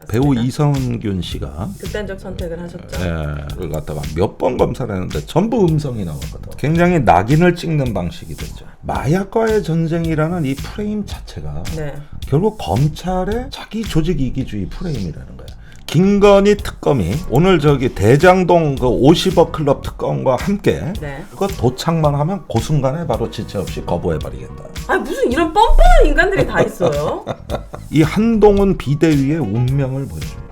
배우 이성균 씨가 극단적 선택을 하셨죠. 그걸 갖다가 몇 번 검사를 했는데 전부 음성이 나왔거든. 굉장히 낙인을 찍는 방식이 됐죠. 마약과의 전쟁이라는 이 프레임 자체가 네. 결국 검찰의 자기 조직 이기주의 프레임이라는 거야. 김건희 특검이 오늘 저기 대장동 그 50억 클럽 특검과 함께 네. 그거 도착만 하면 그 순간에 바로 지체 없이 거부해버리겠다. 아 무슨 이런 뻔뻔한 인간들이 다 있어요. 이 한동훈 비대위의 운명을 보여줍니다.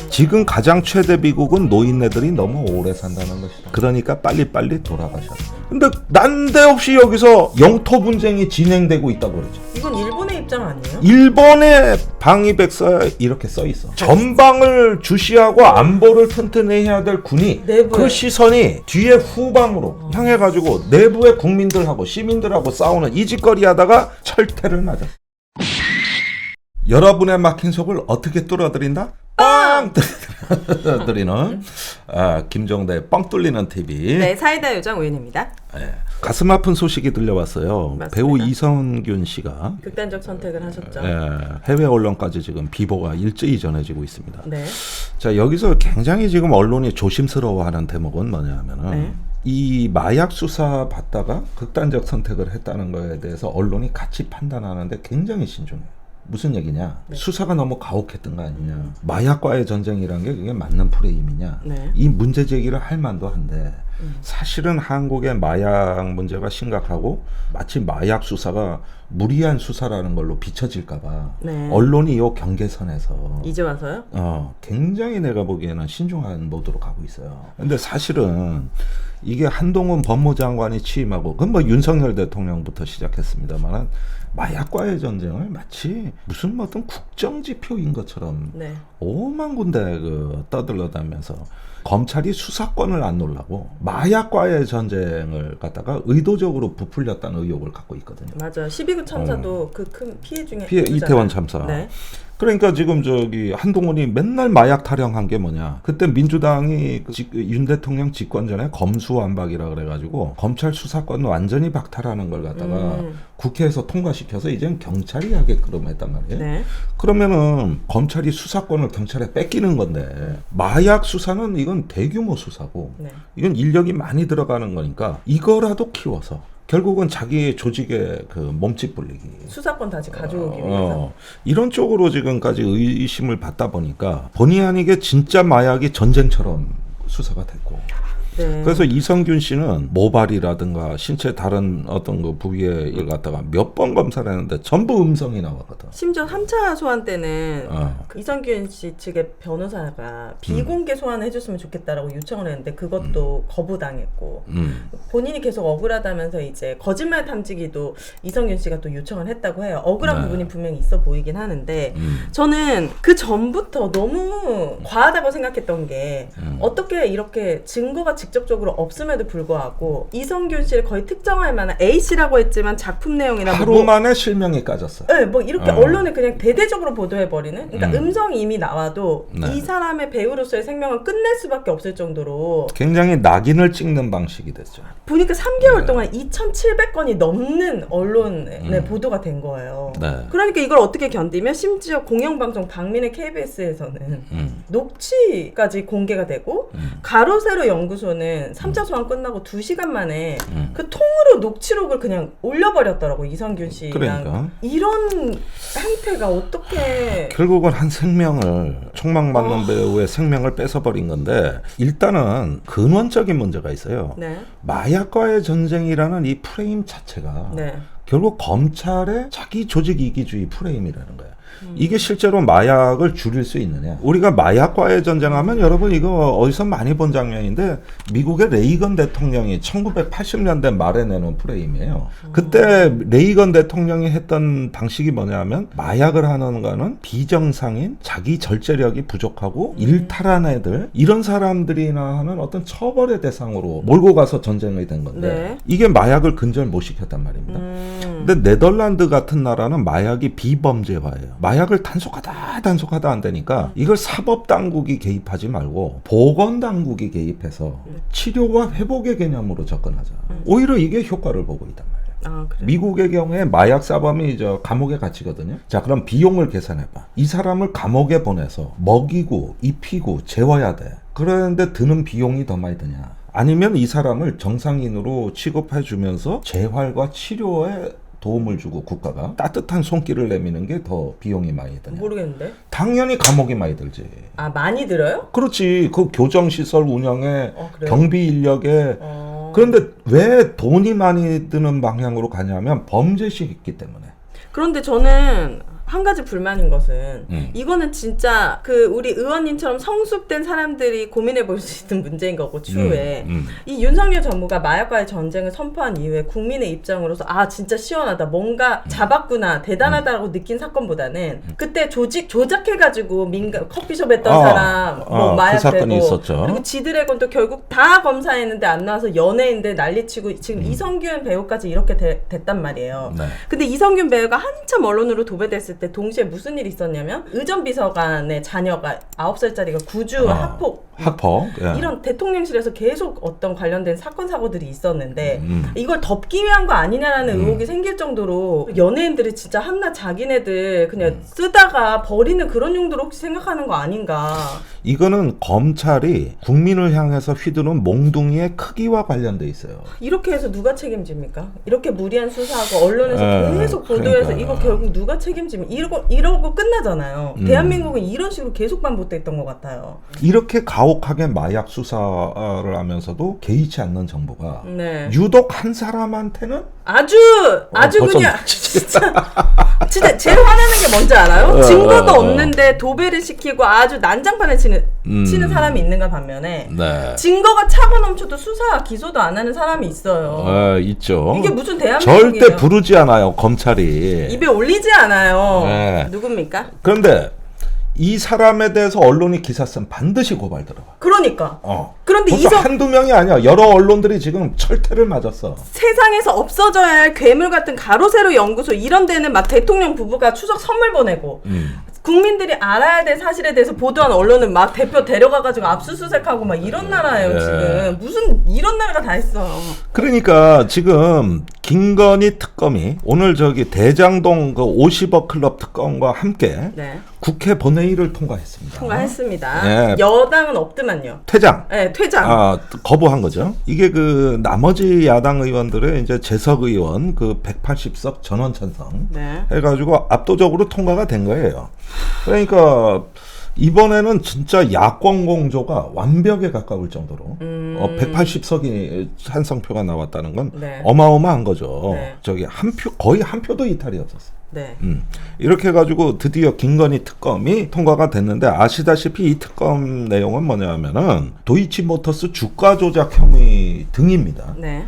지금 가장 최대 비극은 노인네들이 너무 오래 산다는 것이다. 그러니까 빨리빨리 돌아가셨다. 근데 난데없이 여기서 영토 분쟁이 진행되고 있다고 그러죠. 이건 일본의 입장 아니에요? 일본의 방위백서에 이렇게 써 있어. 전방을 주시하고 안보를 튼튼히 해야 될 군이 내부에. 그 시선이 뒤에 후방으로 향해가지고 내부의 국민들하고 시민들하고 싸우는 이 짓거리 하다가 철퇴를 맞았어. 여러분의 막힌 속을 어떻게 뚫어드린다? 빵! 뚫어드리는 김정대의 뻥 뚫리는 TV. 네, 사이다 요정 우윤입니다. 네. 가슴 아픈 소식이 들려왔어요. 맞습니다. 배우 이성균 씨가 극단적 선택을 하셨죠. 해외 언론까지 지금 비보가 일제히 전해지고 있습니다. 네. 자, 여기서 굉장히 지금 언론이 조심스러워하는 대목은 뭐냐면은 네. 이 마약 수사 받다가 극단적 선택을 했다는 거에 대해서 언론이 같이 판단하는데 굉장히 신중해요. 무슨 얘기냐? 네. 수사가 너무 가혹했던 거 아니냐? 마약과의 전쟁이란 게 그게 맞는 프레임이냐? 네. 이 문제 제기를 할 만도 한데 사실은 한국의 마약 문제가 심각하고 마치 마약 수사가 무리한 수사라는 걸로 비춰질까봐 네. 언론이 이 경계선에서 이제 와서요? 굉장히 내가 보기에는 신중한 모드로 가고 있어요. 근데 사실은 이게 한동훈 법무장관이 취임하고 그건 뭐 윤석열 대통령부터 시작했습니다만 마약과의 전쟁을 마치 무슨 어떤 국정지표인 것처럼 네. 오만 군데 떠들러다면서 검찰이 수사권을 안 놓으려고 마약과의 전쟁을 갖다가 의도적으로 부풀렸다는 의혹을 갖고 있거든요. 맞아요. 12구 참사도 그 큰 피해 중에 이태원 참사. 네. 그러니까 지금 저기 한동훈이 맨날 마약 타령한 게 뭐냐? 그때 민주당이 윤 대통령 집권 전에 검수완박이라 그래가지고 검찰 수사권 완전히 박탈하는 걸 갖다가 국회에서 통과시켜서 이젠 경찰이 하게끔 했단 말이에요. 네. 그러면은 검찰이 수사권을 경찰에 뺏기는 건데 마약 수사는 이건 대규모 수사고 네. 이건 인력이 많이 들어가는 거니까 이거라도 키워서 결국은 자기 조직의 그 몸집 불리기 수사권 다시 가져오기 위해서. 이런 쪽으로 지금까지 의심을 받다 보니까 본의 아니게 진짜 마약이 전쟁처럼 수사가 됐고 네. 그래서 이성균 씨는 모발이라든가 신체 다른 어떤 그 부위에 이걸 갖다가 몇 번 검사를 했는데 전부 음성이 나왔거든. 심지어 3차 소환 때는 그 이성균 씨 측의 변호사가 비공개 소환을 해줬으면 좋겠다라고 요청을 했는데 그것도 거부당했고 본인이 계속 억울하다면서 이제 거짓말 탐지기도 이성균 씨가 또 요청을 했다고 해요. 억울한 부분이 분명히 있어 보이긴 하는데 저는 그 전부터 너무 과하다고 생각했던 게 어떻게 이렇게 증거가 직접적으로 없음에도 불구하고 이성균 씨를 거의 특정할 만한 A씨라고 했지만 작품 내용이나 하루 만에 실명이 까졌어요. 네, 뭐 이렇게 언론에 그냥 대대적으로 보도해버리는 그러니까 음성이 이미 나와도 네. 이 사람의 배우로서의 생명을 끝낼 수밖에 없을 정도로 굉장히 낙인을 찍는 방식이 됐죠. 보니까 3개월 동안 2,700건이 넘는 언론에 보도가 된 거예요. 네. 그러니까 이걸 어떻게 견디면 심지어 공영방송 박민의 KBS에서는 녹취까지 공개가 되고 가로 세로 연구소는 3차 소환 끝나고 2시간 만에 그 통으로 녹취록을 그냥 올려버렸더라고 이성균 씨랑. 그러니까. 이런 행태가 어떻게 결국은 한 생명을 총망 맞는 배우의 생명을 뺏어버린 건데 일단은 근원적인 문제가 있어요. 네. 마약과의 전쟁이라는 이 프레임 자체가 네. 결국 검찰의 자기 조직 이기주의 프레임이라는 거야. 이게 실제로 마약을 줄일 수 있느냐? 우리가 마약과의 전쟁하면 여러분 이거 어디서 많이 본 장면인데 미국의 레이건 대통령이 1980년대 말에 내놓은 프레임이에요. 그때 레이건 대통령이 했던 방식이 뭐냐면 마약을 하는 거는 비정상인 자기 절제력이 부족하고 일탈한 애들 이런 사람들이나 하는 어떤 처벌의 대상으로 몰고 가서 전쟁이 된 건데 네. 이게 마약을 근절 못 시켰단 말입니다. 근데 네덜란드 같은 나라는 마약이 비범죄화예요. 마약을 단속하다 안 되니까 이걸 사법당국이 개입하지 말고 보건당국이 개입해서 치료와 회복의 개념으로 접근하자. 오히려 이게 효과를 보고 있단 말이에요. 아, 그래. 미국의 경우에 마약 사범이 감옥에 갇히거든요. 자, 그럼 비용을 계산해봐. 이 사람을 감옥에 보내서 먹이고 입히고 재워야 돼. 그런데 드는 비용이 더 많이 드냐? 아니면 이 사람을 정상인으로 취급해주면서 재활과 치료에 도움을 주고 국가가 따뜻한 손길을 내미는 게 더 비용이 많이 드냐? 모르겠는데. 당연히 감옥이 많이 들지. 아, 많이 들어요? 그렇지. 그 교정시설 운영에 그래요? 경비 인력에 그런데 왜 돈이 많이 드는 방향으로 가냐면 범죄식이 있기 때문에. 그런데 저는 한 가지 불만인 것은 이거는 진짜 그 우리 의원님처럼 성숙된 사람들이 고민해 볼 수 있는 문제인 거고 추후에 이 윤석열 정부가 마약과의 전쟁을 선포한 이후에 국민의 입장으로서 아 진짜 시원하다 뭔가 잡았구나 대단하다라고 느낀 사건보다는 그때 조작해가지고 민간 커피숍 했던 사람 뭐 마약 그 사건이 되고 있었죠. 그리고 지드래곤 또 결국 다 검사했는데 안 나와서 연예인들 난리치고 지금 이성균 배우까지 이렇게 됐단 말이에요. 네. 근데 이성균 배우가 한참 언론으로 도배됐을 때 동시에 무슨 일이 있었냐면 의전비서관의 자녀가 9살짜리가 구주 학폭 예. 이런 대통령실에서 계속 어떤 관련된 사건 사고들이 있었는데 이걸 덮기 위한 거 아니냐라는 의혹이 생길 정도로 연예인들이 진짜 한낱 자기네들 그냥 쓰다가 버리는 그런 용도로 혹시 생각하는 거 아닌가. 이거는 검찰이 국민을 향해서 휘두른 몽둥이의 크기와 관련돼 있어요. 이렇게 해서 누가 책임집니까? 이렇게 무리한 수사하고 언론에서 계속 보도해서 그러니까. 이거 결국 누가 책임지면 이러고 끝나잖아요. 대한민국은 이런 식으로 계속 반복됐던 것 같아요. 이렇게 가혹하게 마약 수사를 하면서도 개의치 않는 정부가 네. 유독 한 사람한테는 아주 벌써 그냥 진짜 제일 화나는 게 뭔지 알아요? 증거도 없는데 도배를 시키고 아주 난장판을 치는 사람이 있는가 반면에 네. 증거가 차고 넘쳐도 수사 기소도 안 하는 사람이 있어요. 있죠. 이게 무슨 대한민국이에요? 절대 부르지 않아요, 검찰이. 입에 올리지 않아요. 네. 누굽니까? 그런데 이 사람에 대해서 언론이 기사 쓰면 반드시 고발 들어가. 그러니까. 그런데 벌써 한두 명이 아니야. 여러 언론들이 지금 철퇴를 맞았어. 세상에서 없어져야 할 괴물 같은 가로세로 연구소 이런 데는 막 대통령 부부가 추석 선물 보내고 국민들이 알아야 될 사실에 대해서 보도한 언론은 막 대표 데려가가지고 압수수색하고 막 이런 나라예요. 지금 무슨 이런 나라가 다 있어. 그러니까 지금 김건희 특검이 오늘 대장동 그 50억 클럽 특검과 함께 네. 국회 본회의를 통과했습니다. 통과했습니다. 네. 여당은 없더만요. 퇴장. 네, 퇴장. 거부한 거죠. 이게 그 나머지 야당 의원들의 이제 재석 의원 그 180석 전원 찬성 네. 해가지고 압도적으로 통과가 된 거예요. 그러니까 이번에는 진짜 야권 공조가 완벽에 가까울 정도로 180석이 찬성표가 나왔다는 건 네. 어마어마한 거죠. 네. 거의 한 표도 이탈이 없었어요. 네. 이렇게 해가지고 드디어 김건희 특검이 통과가 됐는데 아시다시피 이 특검 내용은 뭐냐면은 도이치모터스 주가 조작 혐의 등입니다. 네.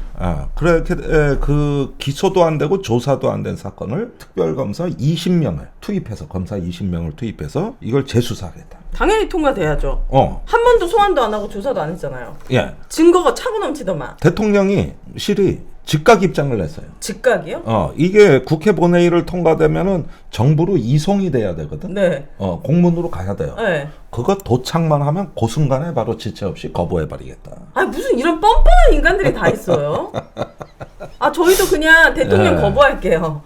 그렇게 그 기소도 안 되고 조사도 안 된 사건을 특별검사 20명을 투입해서 검사 20명을 투입해서 이걸 재수사하겠다. 당연히 통과돼야죠. 한 번도 소환도 안 하고 조사도 안 했잖아요. 예. 증거가 차고 넘치더만. 대통령이 실이 즉각 입장을 냈어요. 즉각이요? 이게 국회 본회의를 통과되면은 정부로 이송이 돼야 되거든. 네. 공문으로 가야 돼요. 네. 그거 도착만 하면 그 순간에 바로 지체 없이 거부해버리겠다. 아 무슨 이런 뻔뻔한 인간들이 다 있어요? 저희도 그냥 대통령 거부할게요.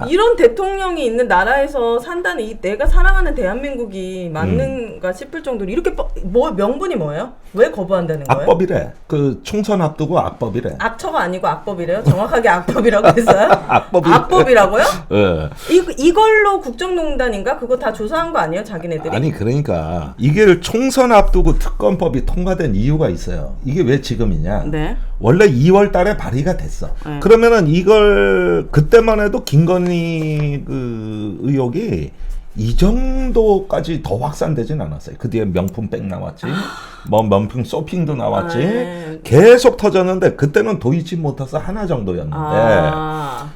이런 대통령이 있는 나라에서 산다는 내가 사랑하는 대한민국이 맞는가 싶을 정도로 이렇게 명분이 뭐예요? 왜 거부한다는 거예요? 악법이래. 그 총선 앞두고 악법이래. 악처가 아니고 악법이래요? 정확하게 악법이라고 했어요? 악법이라고요? 네. 이걸로 국정농단인가? 그거 다 조사한 거 아니에요? 자기네들이? 아니 그러니까 이게 총선 앞두고 특검법이 통과된 이유가 있어요. 이게 왜 지금이냐? 네. 원래 2월 달에 발의가 됐어. 그러면은 이걸 그때만 해도 김건희 그 의혹이 이 정도까지 더 확산되진 않았어요. 그 뒤에 명품백 나왔지, 뭐 명품 쇼핑도 나왔지, 계속 터졌는데 그때는 도이치모터스 하나 정도였는데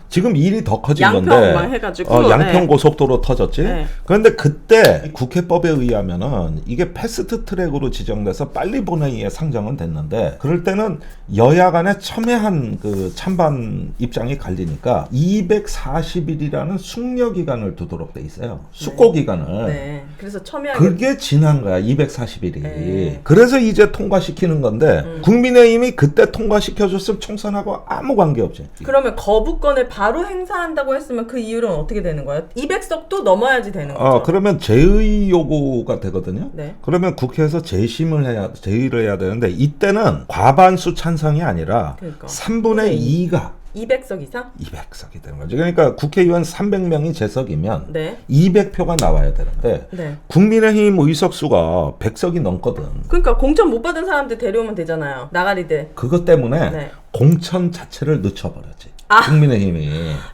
지금 일이 더 커진 양평만 해가지고 양평 고속도로 터졌지. 네. 그런데 그때 국회법에 의하면은 이게 패스트 트랙으로 지정돼서 빨리 본회의에 상정은 됐는데 그럴 때는 여야 간에 첨예한 그 찬반 입장이 갈리니까 240일이라는 숙려 기간을 두도록 돼 있어요. 숙고 기간을. 네. 그래서 첨예하게. 그게 지난 거야. 240일이. 네. 그래서 이제 통과시키는 건데 국민의힘이 그때 통과시켜줬으면 총선하고 아무 관계없지. 그러면 거부권을 바로 행사한다고 했으면 그 이유는 어떻게 되는 거예요? 200석도 넘어야지 되는 거죠. 그러면 제의 요구가 되거든요. 네. 그러면 국회에서 제의를 해야 되는데 이때는 과반수 찬성이 아니라 그러니까. 3분의 2가 200석 이상? 200석이 되는 거죠. 그러니까 국회의원 300명이 재석이면 네. 200표가 나와야 되는데 네. 국민의힘 의석수가 100석이 넘거든. 그러니까 공천 못 받은 사람들 데려오면 되잖아요. 나가리들. 그것 때문에 네. 공천 자체를 늦춰버렸지. 아. 국민의힘이.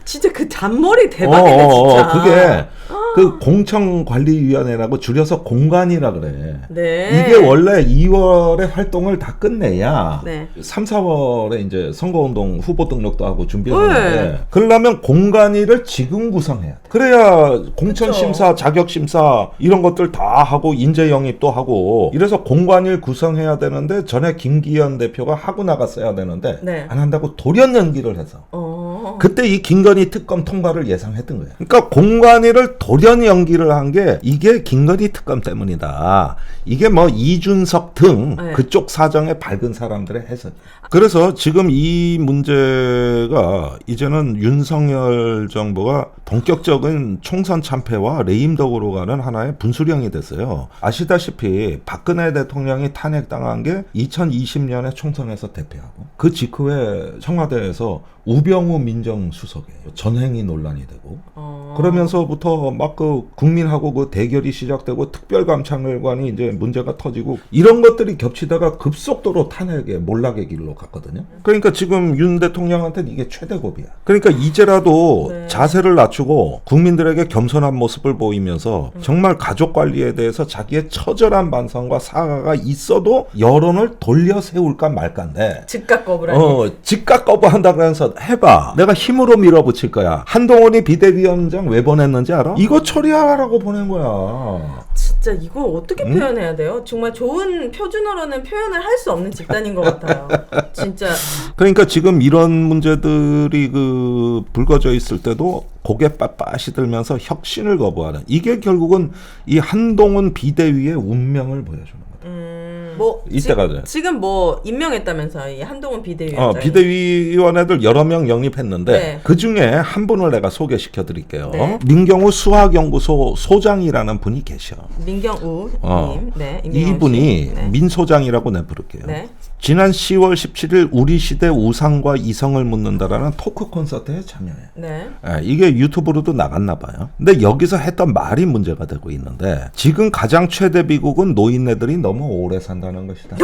진짜 그 잔머리 대박이네 진짜. 그게 그 공천관리위원회라고 줄여서 공관이라 그래. 네. 이게 원래 2월에 활동을 다 끝내야 네. 3, 4월에 이제 선거운동 후보 등록도 하고 준비하는데 네. 그러려면 공관위를 지금 구성해야 돼. 그래야 공천심사, 자격심사 이런 것들 다 하고 인재 영입도 하고 이래서 공관위를 구성해야 되는데 전에 김기현 대표가 하고 나갔어야 되는데 네. 안 한다고 돌연 연기를 해서 그때 이 김건희 특검 통과를 예상했던 거예요. 그러니까 공관위를 돌연 연기를 한 게 이게 김건희 특검 때문이다. 이게 뭐 이준석 등 네. 그쪽 사정에 밝은 사람들의 해석. 그래서 지금 이 문제가 이제는 윤석열 정부가 본격적인 총선 참패와 레임덕으로 가는 하나의 분수령이 됐어요. 아시다시피 박근혜 대통령이 탄핵당한 게 2020년에 총선에서 대패하고 그 직후에 청와대에서 우병우 민정수석에 전행위 논란이 되고 그러면서부터 막 그 국민하고 그 대결이 시작되고 특별감찰관이 이제 문제가 터지고 이런 것들이 겹치다가 급속도로 탄핵의 몰락의 길로 갔거든요. 그러니까 지금 윤 대통령한테는 이게 최대고비야. 그러니까 이제라도 네. 자세를 낮추고 국민들에게 겸손한 모습을 보이면서 정말 가족 관리에 대해서 자기의 처절한 반성과 사과가 있어도 여론을 돌려 세울까 말까인데 즉각 거부라니. 즉각 거부한다 그러면서 해봐. 내가 힘으로 밀어붙일 거야. 한동훈이 비대위원장 왜 보냈는지 알아? 이거 처리하라고 보낸 거야. 진짜 이거 어떻게 표현해야 돼요? 정말 좋은 표준어로는 표현을 할 수 없는 집단인 것 같아요. 진짜. 그러니까 지금 이런 문제들이 그 불거져 있을 때도 고개 빳빳이 들면서 혁신을 거부하는 이게 결국은 이 한동훈 비대위의 운명을 보여주는 거다. 뭐 이때가 지금 뭐 임명했다면서 이 한동훈 비대위원장. 비대위원회들 여러 명 영입했는데 네. 그 중에 한 분을 내가 소개시켜 드릴게요. 네. 민경우 수학연구소 소장이라는 분이 계셔. 민경우 님. 네. 이분이 네. 민 소장이라고 내 부를게요. 네. 지난 10월 17일 우리 시대 우상과 이성을 묻는다라는 토크 콘서트에 참여해. 네. 이게 유튜브로도 나갔나 봐요. 근데 여기서 했던 말이 문제가 되고 있는데 지금 가장 최대 비극은 노인네들이 너무 오래 산다는 것이다.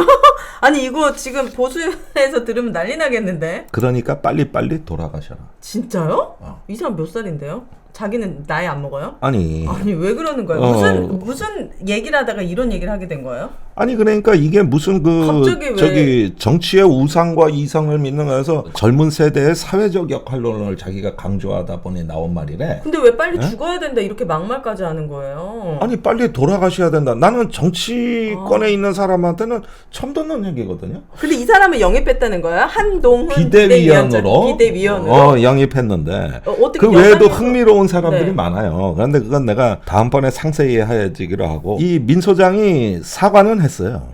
아니 이거 지금 보수에서 들으면 난리 나겠는데. 그러니까 빨리빨리 돌아가셔라. 진짜요? 이 사람 몇 살인데요? 자기는 나이 안 먹어요? 아니 왜 그러는 거예요? 무슨 얘기를 하다가 이런 얘기를 하게 된 거예요? 아니 그러니까 이게 무슨 갑자기 왜? 저기 정치의 우상과 이성을 믿는 거에서 젊은 세대의 사회적 역할론을 자기가 강조하다 보니 나온 말이래. 근데 왜 빨리 죽어야 된다 이렇게 막말까지 하는 거예요? 아니 빨리 돌아가셔야 된다. 나는 정치권에 있는 사람한테는 처음 듣는 얘기거든요. 근데 이 사람을 영입했다는 거야? 한동훈 비대위원으로 비대위원으로 영입했는데 어떻게 그 외에도 여당에서- 흥미로운 사람들이 네. 많아요. 그런데 그건 내가 다음번에 상세히 해지기로 하고 이 민 소장이 사과는 했어요.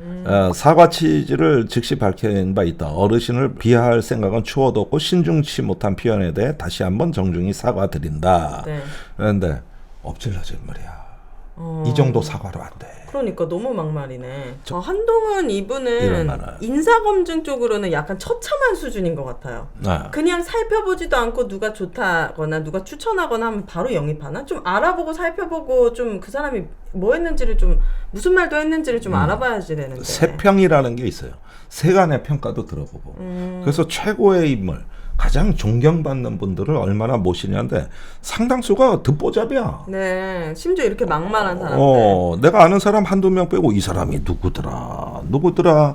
사과 취지를 즉시 밝힌 바 있다. 어르신을 비하할 생각은 추워도 없고 신중치 못한 표현에 대해 다시 한번 정중히 사과드린다. 네. 그런데 엎질러질 말이야. 이 정도 사과로 안 돼. 그러니까 너무 막말이네. 한동훈 이런 이분은 말을. 인사검증 쪽으로는 약간 처참한 수준인 것 같아요. 그냥 살펴보지도 않고 누가 좋다거나 누가 추천하거나 하면 바로 영입하나? 좀 알아보고 살펴보고 좀 그 사람이 뭐 했는지를 좀 무슨 말도 했는지를 좀 알아봐야지 되는데. 세평이라는 게 있어요. 세간의 평가도 들어보고. 그래서 최고의 인물, 가장 존경받는 분들을 얼마나 모시냐인데 상당수가 듣보잡이야. 네, 심지어 이렇게 막말한 사람들. 내가 아는 사람 한두 명 빼고 이 사람이 누구더라.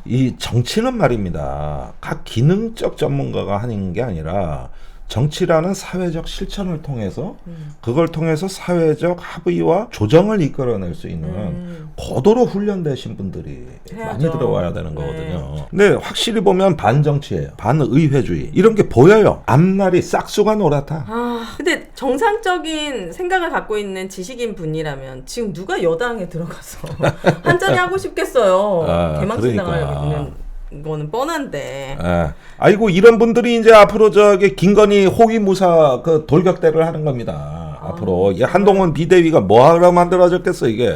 이 정치는 말입니다. 각 기능적 전문가가 하는 게 아니라 정치라는 사회적 실천을 통해서 그걸 통해서 사회적 합의와 조정을 이끌어낼 수 있는 고도로 훈련되신 분들이 많이 해야죠. 들어와야 되는 네. 거거든요. 근데 확실히 보면 반정치예요. 반의회주의. 이런 게 보여요. 앞날이 싹수가 노랗다. 아, 근데 정상적인 생각을 갖고 있는 지식인 분이라면 지금 누가 여당에 들어가서 한자리 하고 싶겠어요. 아, 개망신당할 그러니까. 있는 거는 뻔한데. 예. 아이고 이런 분들이 이제 앞으로 저기 김건희 호위무사 그 돌격대를 하는 겁니다. 앞으로 이 한동훈 비대위가 뭐하러 만들어졌겠어 이게.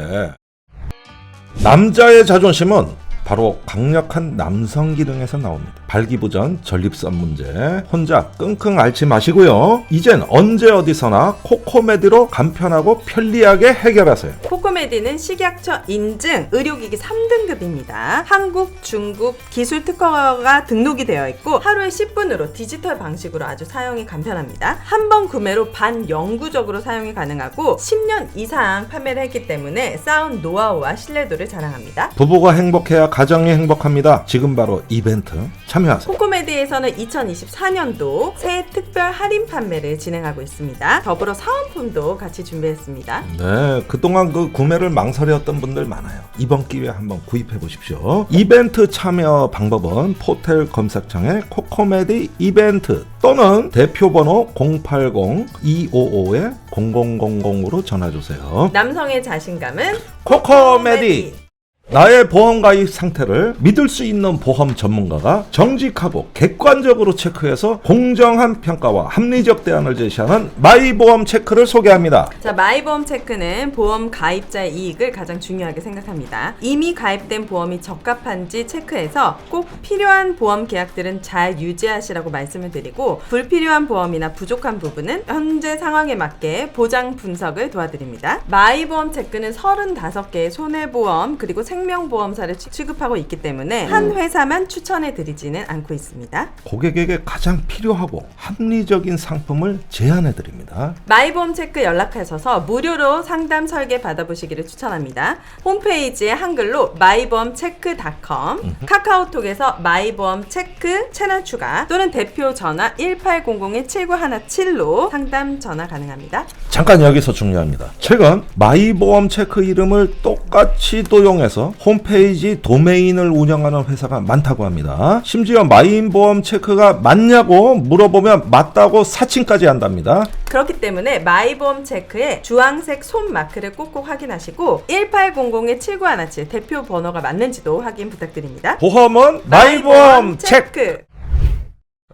남자의 자존심은 바로 강력한 남성 기능에서 나옵니다. 발기부전, 전립선 문제 혼자 끙끙 앓지 마시고요. 이젠 언제 어디서나 코코메디로 간편하고 편리하게 해결하세요. 코코메디는 식약처 인증 의료기기 3등급입니다. 한국, 중국 기술 특허가 등록이 되어 있고 하루에 10분으로 디지털 방식으로 아주 사용이 간편합니다. 한 번 구매로 반영구적으로 사용이 가능하고 10년 이상 판매를 했기 때문에 쌓은 노하우와 신뢰도를 자랑합니다. 부부가 행복해야 가정이 행복합니다. 지금 바로 이벤트 참여하세요. 코코메디에서는 2024년도 새해 특별 할인 판매를 진행하고 있습니다. 더불어 사은품도 같이 준비했습니다. 네, 그동안 그 구매를 망설였던 분들 많아요. 이번 기회에 한번 구입해 보십시오. 이벤트 참여 방법은 포털 검색창에 코코메디 이벤트 또는 대표번호 080-255-0000으로 전화주세요. 남성의 자신감은 코코메디. 나의 보험 가입 상태를 믿을 수 있는 보험 전문가가 정직하고 객관적으로 체크해서 공정한 평가와 합리적 대안을 제시하는 마이보험 체크를 소개합니다. 자, 마이보험 체크는 보험 가입자의 이익을 가장 중요하게 생각합니다. 이미 가입된 보험이 적합한지 체크해서 꼭 필요한 보험 계약들은 잘 유지하시라고 말씀을 드리고 불필요한 보험이나 부족한 부분은 현재 상황에 맞게 보장 분석을 도와드립니다. 마이보험 체크는 35개의 손해보험 그리고 생명보험사를 취급하고 있기 때문에 한 회사만 추천해 드리지는 않고 있습니다. 고객에게 가장 필요하고 합리적인 상품을 제안해 드립니다. 마이보험 체크 연락하셔서 무료로 상담 설계 받아보시기를 추천합니다. 홈페이지에 한글로 마이보험체크.com 카카오톡에서 마이보험 체크 채널 추가 또는 대표 전화 1800-7917로 상담 전화 가능합니다. 잠깐 여기서 중요합니다. 최근 마이보험 체크 이름을 똑같이 도용해서 홈페이지 도메인을 운영하는 회사가 많다고 합니다. 심지어 마이보험 체크가 맞냐고 물어보면 맞다고 사칭까지 한답니다. 그렇기 때문에 마이보험 체크에 주황색 손 마크를 꼭꼭 확인하시고 1800-7917 대표 번호가 맞는지도 확인 부탁드립니다. 보험은 마이보험 체크.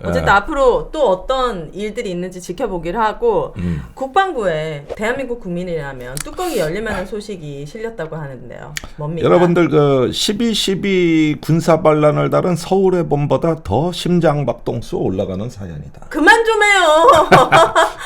어쨌든 앞으로 또 어떤 일들이 있는지 지켜보기로 하고 국방부에 대한민국 국민이라면 뚜껑이 열릴만한 소식이 실렸다고 하는데요. 뭡니까? 여러분들 그 12.12 군사반란을 다룬 서울의 봄보다 더 심장박동수 올라가는 사연이다. 그만 좀 해요.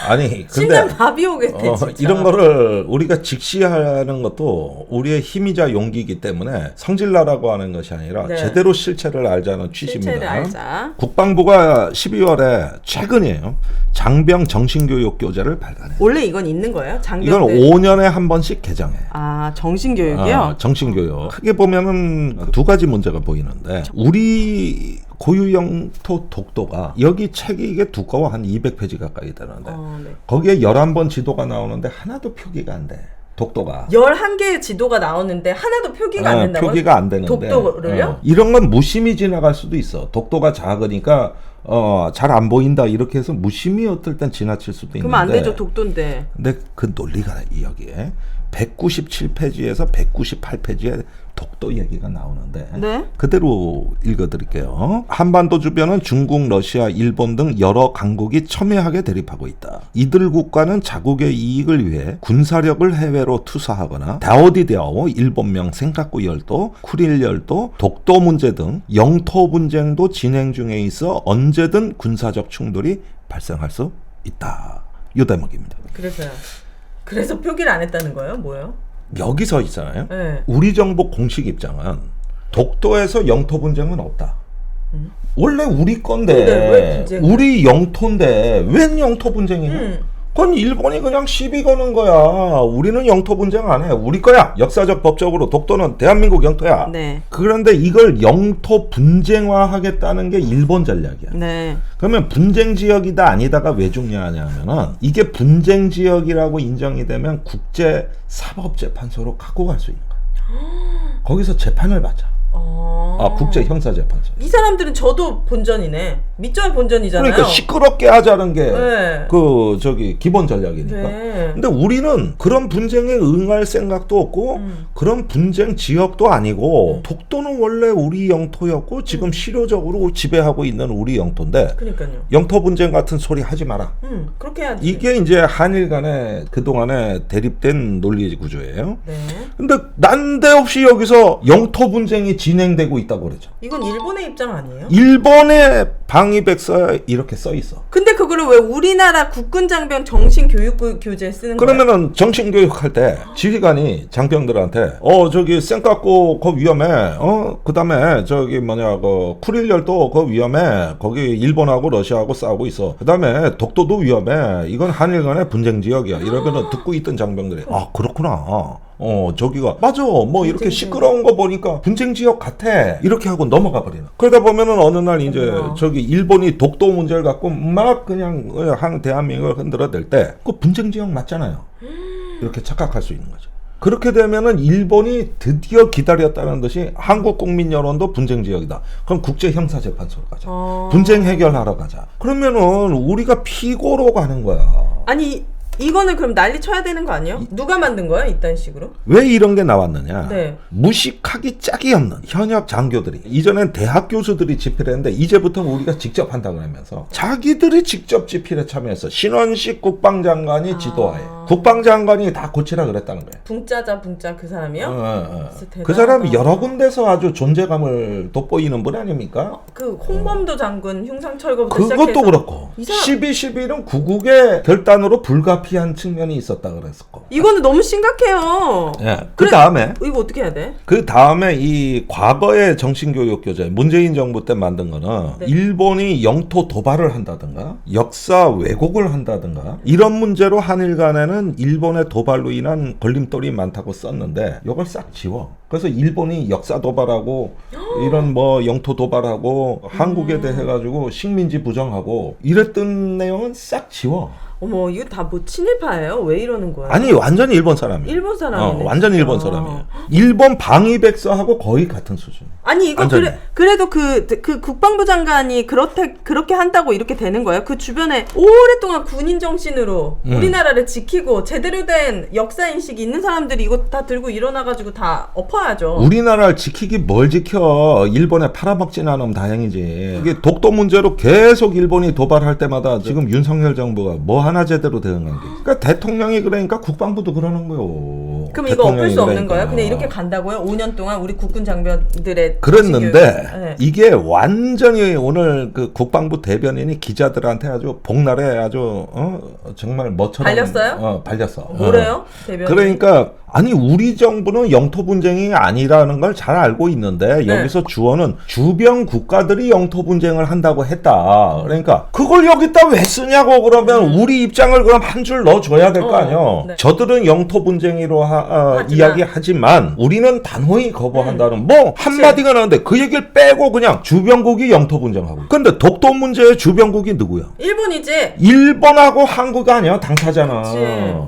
아니 심장 근데 밥이 오겠네 진짜. 이런 거를 우리가 직시하는 것도 우리의 힘이자 용기이기 때문에 성질나라고 하는 것이 아니라 네. 제대로 실체를 알자는 취지입니다. 실체를 알자. 국방부가 12월에 최근이에요. 장병 정신교육 교재를 발간해요. 원래 이건 있는 거예요? 이건 장병들. 5년에 한 번씩 개정해요. 아, 정신교육이요? 정신교육. 크게 보면은 두 가지 문제가 보이는데 우리 고유 영토 독도가 여기 책이 이게 두꺼워 한 200페이지 가까이 되는데 네. 거기에 11번 지도가 나오는데 하나도 표기가 안 돼. 독도가. 11개의 지도가 나오는데 하나도 표기가 안 된다고요? 표기가 안 되는데. 독도를요? 이런 건 무심히 지나갈 수도 있어. 독도가 작으니까 잘 안 보인다 이렇게 해서 무심히 어떨 땐 지나칠 수도 있는데. 그러면 안 되죠, 독도인데. 근데 그 논리가 여기에 197페이지에서 198페이지에 독도 얘기가 나오는데 네? 그대로 읽어드릴게요. 한반도 주변은 중국, 러시아, 일본 등 여러 강국이 첨예하게 대립하고 있다. 이들 국가는 자국의 이익을 위해 군사력을 해외로 투사하거나 다오디데오, 일본명 센카쿠 열도, 쿠릴 열도, 독도 문제 등 영토 분쟁도 진행 중에 있어 언제든 군사적 충돌이 발생할 수 있다. 이 대목입니다. 그래서요. 그래서 표기를 안 했다는 거예요? 뭐예요? 여기서 있잖아요. 네. 우리 정부 공식 입장은 독도에서 영토 분쟁은 없다. 원래 우리 건데 근데 왜 분쟁을? 우리 영토인데 웬 영토 분쟁이냐? 그건 일본이 그냥 시비 거는 거야. 우리는 영토 분쟁 안 해. 우리 거야. 역사적 법적으로 독도는 대한민국 영토야. 네. 그런데 이걸 영토 분쟁화하겠다는 게 일본 전략이야. 네. 그러면 분쟁 지역이다 아니다가 왜 중요하냐면은 이게 분쟁 지역이라고 인정이 되면 국제 사법재판소로 갖고 갈 수 있는 거야. 거기서 재판을 받자. 국제 형사재판소. 이 사람들은 저도 본전이네. 밑전이 본전이잖아요. 그러니까 시끄럽게 하자는 게 네. 기본 전략이니까. 네. 근데 우리는 그런 분쟁에 응할 생각도 없고 그런 분쟁 지역도 아니고 독도는 원래 우리 영토였고 지금 실효적으로 지배하고 있는 우리 영토인데 그러니까요. 영토 분쟁 같은 소리 하지 마라. 그렇게 해야지. 이게 이제 한일 간에 그동안에 대립된 논리 구조예요. 네. 근데 난데없이 여기서 영토 분쟁이 진행되고 있다고 그러죠. 이건 일본의 입장 아니에요? 일본의 방위백서에 이렇게 써 있어. 근데 그거를 왜 우리나라 국군 장병 정신 교육 교재에 쓰는 거예요? 그러면은 정신교육할 때 지휘관이 장병들한테 저기 쌩깎고 거 위험해. 그다음에 저기 그 쿠릴열도 거 위험해. 거기 일본하고 러시아하고 싸우고 있어. 그다음에 독도도 위험해. 이건 한일 간의 분쟁 지역이야. 이러면은 듣고 있던 장병들이 그렇구나. 저기가 맞아. 뭐 이렇게 시끄러운 거 보니까 분쟁 지역 같아. 이렇게 하고 넘어가 버리는. 그러다 보면은 어느 날 이제 저기 일본이 독도 문제를 갖고 막 그냥 대한민국을 흔들어댈 때 그 분쟁 지역 맞잖아요. 이렇게 착각할 수 있는 거죠. 그렇게 되면은 일본이 드디어 기다렸다는 듯이 한국 국민 여론도 분쟁 지역이다. 그럼 국제 형사재판소로 가자. 분쟁 해결하러 가자. 그러면은 우리가 피고로 가는 거야. 아니 이거는 그럼 난리 쳐야 되는 거 아니에요? 누가 만든 거예요? 이딴 식으로? 왜 이런 게 나왔느냐? 네. 무식하기 짝이 없는 현역 장교들이 이전엔 대학 교수들이 집필을 했는데 이제부터 우리가 직접 한다고 하면서 자기들이 직접 집필에 참여해서 신원식 국방장관이 지도하에 국방장관이 다 고치라 그랬다는 거예요. 붕짜자 그 사람이요? 그 사람이 여러 군데서 아주 존재감을 돋보이는 분 아닙니까? 그 홍범도 장군 흉상철거부터 그것도 시작해서 그렇고 12.11은 구국의 결단으로 불가피한 측면이 있었다 그랬었고 이거는 너무 심각해요. 그 다음에 이거 어떻게 해야 돼? 그 다음에 이 과거의 정신교육 교재 문재인 정부 때 만든 거는 일본이 영토 도발을 한다든가 역사 왜곡을 한다든가 이런 문제로 한일 간에는 일본의 도발로 인한 걸림돌이 많다고 썼는데 이걸 싹 지워. 그래서 일본이 역사 도발하고 이런 뭐 영토 도발하고 한국에 대해 가지고 식민지 부정하고 이랬던 내용은 싹 지워. 어머 이거 다 뭐 친일파예요? 왜 이러는 거야? 아니 완전히 일본 사람이에요. 일본 사람이네. 완전히 일본 사람이에요. 일본 방위백서하고 거의 같은 수준. 아니 이거 그래도 그 국방부 장관이 그렇게 한다고 이렇게 되는 거예요? 그 주변에 오랫동안 군인 정신으로 우리나라를 지키고 제대로 된 역사 인식이 있는 사람들이 이거 다 들고 일어나가지고 다 엎어야죠. 우리나라를 지키기 뭘 지켜? 일본에 팔아먹진 않으면 다행이지. 이게 독도 문제로 계속 일본이 도발할 때마다 지금 윤석열 정부가 뭐 하나 제대로 대응한 게. 그러니까 대통령이 그러니까 국방부도 그러는 거요. 그럼 이거 엎을 수 없는 거예요? 그냥 이렇게 간다고요? 5년 동안 우리 국군 장병들의 그랬는데 이게 완전히 오늘 그 국방부 대변인이 기자들한테 아주 복날에 아주 정말 뭐처럼 발렸어요? 발렸어. 뭐래요? 대변인. 그러니까 아니 우리 정부는 영토 분쟁이 아니라는 걸 잘 알고 있는데 여기서 주어는 주변 국가들이 영토 분쟁을 한다고 했다. 그러니까 그걸 여기다 왜 쓰냐고. 그러면 우리 입장을 그럼 한 줄 넣어줘야 될 거 아니에요. 저들은 영토 분쟁으로 이야기하지만 우리는 단호히 거부한다는 뭐 한마디가 나오는데 그 얘기를 빼고 그냥 주변국이 영토 분쟁하고. 근데 독도 문제의 주변국이 누구야? 일본이지. 일본하고 한국 아니야 당사자는. 그치.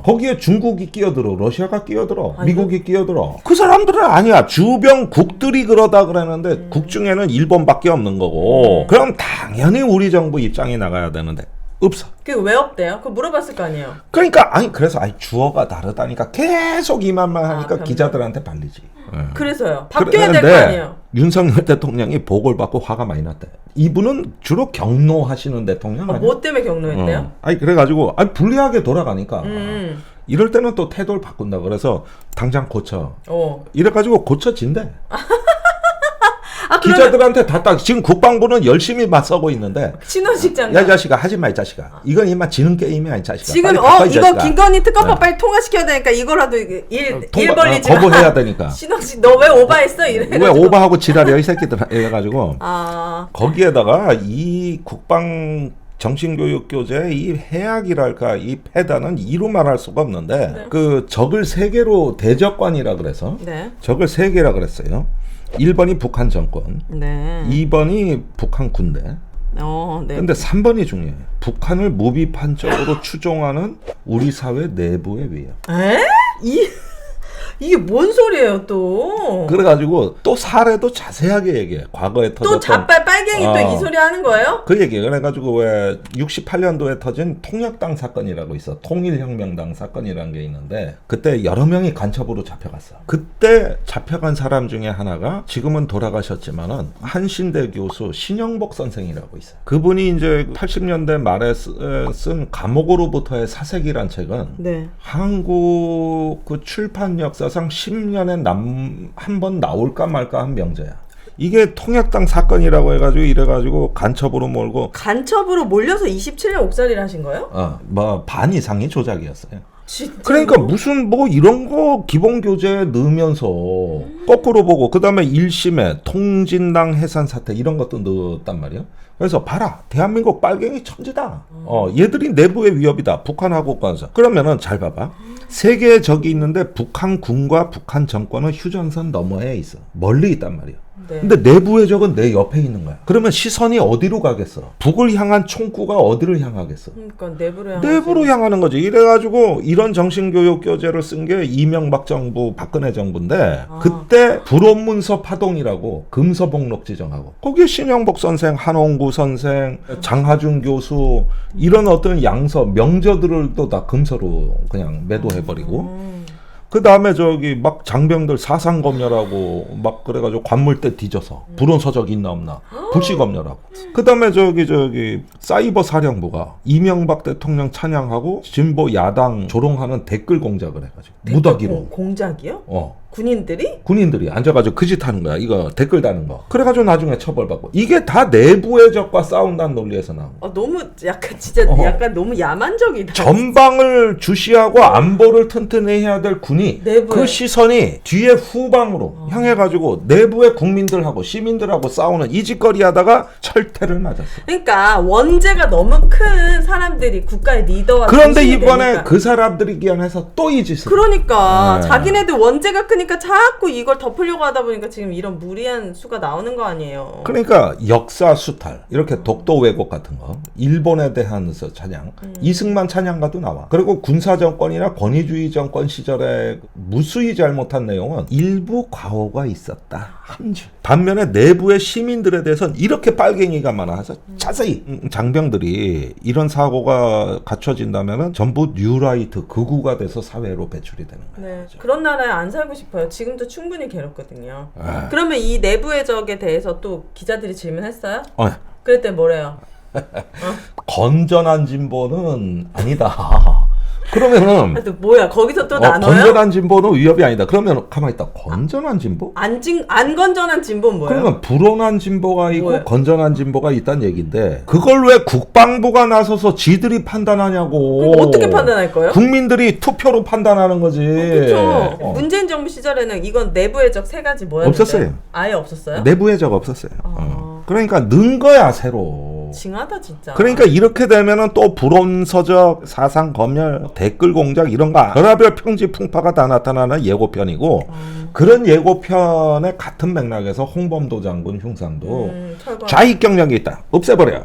거기에 중국이 끼어들어, 러시아가 끼어들어, 미국이 끼어들어. 그 사람들은 아니야. 주변국들이 그러다 그러는데 국 중에는 일본밖에 없는 거고. 그럼 당연히 우리 정부 입장이 나가야 되는데 없어. 그게 왜 없대요? 그거 물어봤을 거 아니에요. 그러니까 그래서 주어가 다르다니까 계속 이 말만 하니까 기자들한테 발리지. 그래서요. 바뀌어야 될 거 아니에요. 윤석열 대통령이 보고를 받고 화가 많이 났대. 이분은 주로 경로하시는 대통령 아니야? 뭐 때문에 경로했대요? 그래가지고 불리하게 돌아가니까 이럴 때는 또 태도를 바꾼다. 그래서 당장 고쳐. 이래가지고 고쳐진대. 기자들한테 다 지금 국방부는 열심히 맞서고 있는데 신원식 장관. 야 이 자식아 하지 마 이 자식아. 이건 이만 지는 게임이야 이 자식아. 지금 이거 김건희 특검법 빨리 통과시켜야 되니까 이거라도 일 벌리지 마. 거부해야 되니까. 신원식 너 왜 오바했어? 이래가지고. 왜 오바하고 지랄이야 이 새끼들 이래가지고 아. 거기에다가 이 국방 정신교육 교재의 이 해악이랄까 이 패단은 이루 말할 수가 없는데 네. 그 적을 세 개로 대적관이라 그래서 네. 적을 세 개라 그랬어요. 1번이 북한 정권, 네. 2번이 북한 군대. 네. 근데 3번이 중요해요. 북한을 무비판적으로 추종하는 우리 사회 내부의 위협. 에? 이게 뭔 소리예요 또? 그래가지고 또 사례도 자세하게 얘기해. 과거에 터졌던 또 자빨 빨갱이 또 이 소리 하는 거예요? 그 얘기. 그래가지고 왜 68년도에 터진 통역당 사건이라고 있어. 통일혁명당 사건이라는 게 있는데 그때 여러 명이 간첩으로 잡혀갔어. 그때 잡혀간 사람 중에 하나가 지금은 돌아가셨지만은 한신대 교수 신영복 선생이라고 있어요. 그분이 이제 80년대 말에 쓴 감옥으로부터의 사색이란 책은 네. 한국 그 출판 역사상 10년에 한 번 나올까 말까 한 명제야. 이게 통역당 사건이라고 해가지고 이래가지고 간첩으로 몰고 간첩으로 몰려서 27년 옥살이를 하신 거예요? 뭐 반 이상이 조작이었어요. 진짜로? 그러니까 무슨 뭐 이런 거 기본 교재에 넣으면서 거꾸로 보고 그다음에 1심에 통진당 해산 사태 이런 것도 넣었단 말이에요. 그래서 봐라 대한민국 빨갱이 천지다. 얘들이 내부의 위협이다. 북한하고 관서. 그러면은 잘 봐봐. 세 개의 적이 있는데 북한군과 북한 정권은 휴전선 너머에 있어. 멀리 있단 말이에요. 네. 근데 내부의 적은 내 옆에 있는 거야. 그러면 시선이 어디로 가겠어? 북을 향한 총구가 어디를 향하겠어? 그러니까 내부로 내부로 향하는 거지. 이래가지고 이런 정신교육 교재를 쓴 게 이명박 정부, 박근혜 정부인데 그때 불온문서 파동이라고 금서복록 지정하고 거기에 신영복 선생, 한홍구 선생, 장하준 교수 이런 어떤 양서, 명저들도 다 금서로 그냥 매도해버리고 그 다음에 저기 막 장병들 사상검열하고 막 그래가지고 관물대 뒤져서 불온 서적 있나 없나 불시검열하고 그 다음에 저기 사이버 사령부가 이명박 대통령 찬양하고 진보 야당 조롱하는 댓글 공작을 해가지고 무더기로 공작이요? 군인들이 앉아가지고 그 짓 하는 거야. 이거 댓글 다는 거. 그래가지고 나중에 처벌받고 이게 다 내부의 적과 싸운다는 논리에서 나온 거야. 너무 약간 진짜 약간 너무 야만적이다. 전방을 주시하고 안보를 튼튼히 해야 될 군이 내부에. 그 시선이 뒤에 후방으로 향해가지고 내부의 국민들하고 시민들하고 싸우는 이 짓거리 하다가 철퇴를 맞았어. 그러니까 원죄가 너무 큰 사람들이 국가의 리더와 그런데 중심이 이번에 되니까. 그 사람들이 기한해서 또 이 짓을. 그러니까 네. 자기네들 원죄가 크니까 자꾸 이걸 덮으려고 하다 보니까 지금 이런 무리한 수가 나오는 거 아니에요. 그러니까 역사 수탈 이렇게 독도 왜곡 같은 거 일본에 대한 찬양 이승만 찬양가도 나와. 그리고 군사 정권이나 권위주의 정권 시절에 무수히 잘못한 내용은 일부 과오가 있었다 한 줄. 반면에 내부의 시민들에 대해서는 이렇게 빨갱이가 많아서 자세히 장병들이 이런 사고가 갖춰진다면은 전부 뉴라이트 극우가 돼서 사회로 배출이 되는 거예요. 네, 그런 나라에 안 살고 싶어요. 지금도 충분히 괴롭거든요. 아. 그러면 이 내부의 적에 대해서 또 기자들이 질문했어요? 어. 그랬더니 뭐래요? 건전한 진보는 아니다. 그러면은 또 뭐야? 거기서 또 나눠요? 건전한 진보는 위협이 아니다. 그러면 가만히 있다. 건전한 진보? 안 건전한 진보는 뭐예요? 그러면 불온한 진보가 있고 뭐예요? 건전한 진보가 있다는 얘기인데 그걸 왜 국방부가 나서서 지들이 판단하냐고. 그럼 어떻게 판단할 거예요? 국민들이 투표로 판단하는 거지. 그렇죠. 문재인 정부 시절에는 이건 내부의 적 세 가지 뭐였는데? 없었어요. 아예 없었어요? 내부의 적 없었어요. 그러니까 는 거야 새로. 징하다 진짜. 그러니까 이렇게 되면은 또 불온서적, 사상 검열, 댓글 공작 이런 거 별하별 평지 풍파가 다 나타나는 예고편이고 그런 예고편의 같은 맥락에서 홍범도 장군 흉상도 좌익 경력이 있다. 없애버려.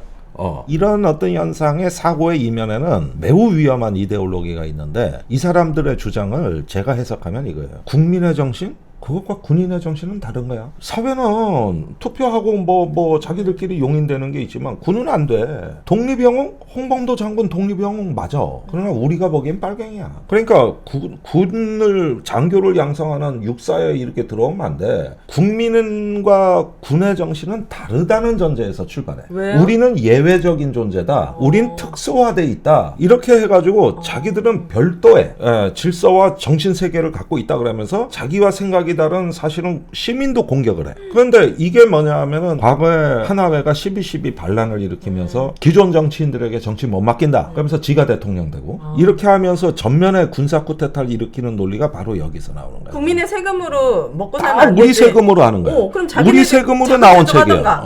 이런 어떤 현상의 사고의 이면에는 매우 위험한 이데올로기가 있는데 이 사람들의 주장을 제가 해석하면 이거예요. 국민의 정신? 그것과 군인의 정신은 다른 거야. 사회는 투표하고 뭐 자기들끼리 용인되는 게 있지만 군은 안 돼. 독립영웅? 홍범도 장군 독립영웅 맞아. 그러나 우리가 보기엔 빨갱이야. 그러니까 군을 장교를 양성하는 육사에 이렇게 들어오면 안 돼. 국민과 군의 정신은 다르다는 전제에서 출발해. 왜요? 우리는 예외적인 존재다. 우린 특수화돼 있다. 이렇게 해가지고 자기들은 별도의 질서와 정신 세계를 갖고 있다 그러면서 자기와 생각이 다른 사실은 시민도 공격을 해. 그런데 이게 뭐냐 하면은 과거에 하나회가 12.12 반란을 일으키면서 기존 정치인들에게 정치 못 맡긴다. 그러면서 지가 대통령 되고 이렇게 하면서 전면에 군사 쿠데타를 일으키는 논리가 바로 여기서 나오는 거야. 국민의 세금으로 먹고 살면 다 안 우리 되지. 세금으로 하는 거야. 그럼 우리 세금으로 나온 책이야.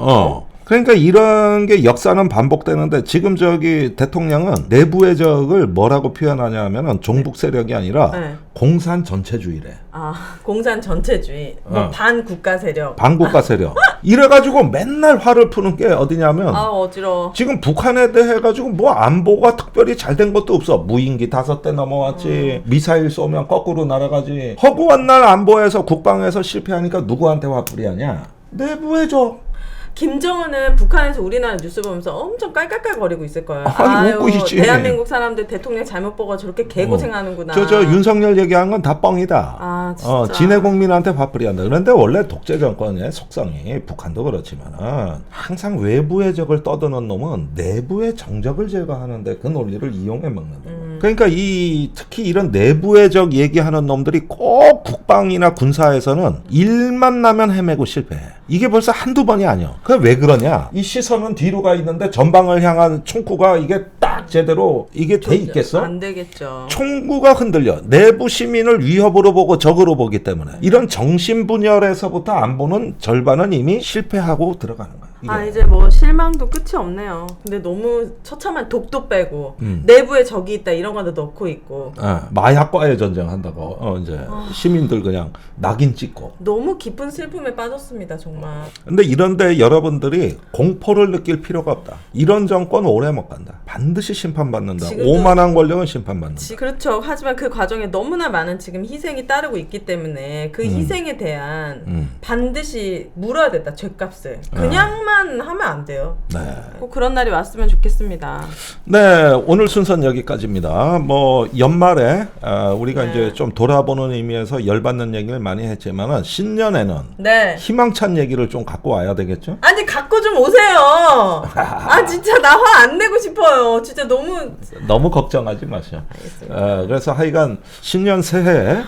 그러니까 이런 게 역사는 반복되는데 지금 저기 대통령은 내부의 적을 뭐라고 표현하냐 하면은 종북 세력이 아니라 네. 공산 전체주의래. 아, 공산 전체주의, 뭐 반국가 세력. 반국가 세력. 이래가지고 맨날 화를 푸는 게 어디냐면 아, 어지러워. 지금 북한에 대해 가지고 뭐 안보가 특별히 잘 된 것도 없어. 무인기 5대 넘어왔지. 미사일 쏘면 거꾸로 날아가지. 허구한 날 안보에서 국방에서 실패하니까 누구한테 화풀이 하냐? 내부의 적. 김정은은 북한에서 우리나라 뉴스 보면서 엄청 깔깔깔거리고 있을 거예요. 아니, 웃고 있지. 대한민국 사람들 대통령 잘못 보고 저렇게 개고생하는구나. 저 윤석열 얘기한 건 다 뻥이다. 아, 진짜. 진해 국민한테 화풀이 한다. 그런데 원래 독재 정권의 속성이 북한도 그렇지만은 항상 외부의 적을 떠드는 놈은 내부의 정적을 제거하는데 그 논리를 이용해 먹는다. 그러니까 특히 이런 내부의 적 얘기하는 놈들이 꼭 국방이나 군사에서는 일만 나면 헤매고 실패해. 이게 벌써 한두 번이 아니야. 그게 왜 그러냐? 이 시선은 뒤로 가 있는데 전방을 향한 총구가 이게 딱 제대로 이게 돼 있겠어? 안 되겠죠. 총구가 흔들려. 내부 시민을 위협으로 보고 적으로 보기 때문에 이런 정신분열에서부터 안보는 절반은 이미 실패하고 들어가는 거야. 이게. 이제 뭐 실망도 끝이 없네요. 근데 너무 처참한 독도 빼고 내부에 적이 있다 이런 거도 넣고 있고. 마약과의 전쟁한다고 이제 시민들 그냥 낙인 찍고. 너무 깊은 슬픔에 빠졌습니다, 정말. 근데 이런데 여러분들이 공포를 느낄 필요가 없다. 이런 정권 오래 못 간다. 반드시 심판받는다. 오만한 권력은 심판받는다. 그렇죠. 하지만 그 과정에 너무나 많은 지금 희생이 따르고 있기 때문에 그 희생에 대한 반드시 물어야 된다. 죗값을. 그냥만 하면 안 돼요. 네. 꼭 그런 날이 왔으면 좋겠습니다. 네, 오늘 순서는 여기까지입니다. 뭐 연말에 우리가 이제 좀 돌아보는 의미에서 열받는 얘기를 많이 했지만은 신년에는 희망찬 얘기를 좀 갖고 와야 되겠죠? 아니 갖고 좀 오세요. 진짜 나 화 안 내고 싶어요. 진짜 너무 걱정하지 마시오. 그래서 하여간 신년 새해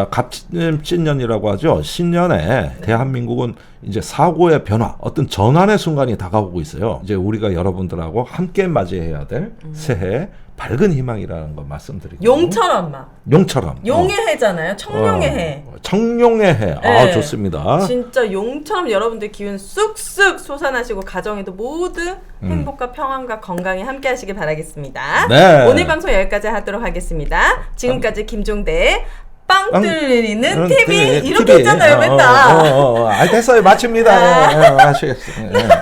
갑진년이라고 하죠. 신년에 대한민국은 이제 사고의 변화, 어떤 전환의 순간이 다가오고 있어요. 이제 우리가 여러분들하고 함께 맞이해야 될 새해 밝은 희망이라는 거 말씀드리고. 용처럼 막. 용처럼. 용의 해잖아요. 청룡의 해. 청룡의 해. 네. 좋습니다. 진짜 용처럼 여러분들 기운 쑥쑥 솟아나시고 가정에도 모두 행복과 평안과 건강에 함께 하시길 바라겠습니다. 네. 오늘 방송 여기까지 하도록 하겠습니다. 지금까지 김종대 빵 뚫리는 TV 이렇게 했잖아요, 맨날. 됐어요. 마칩니다. 하시겠습니다.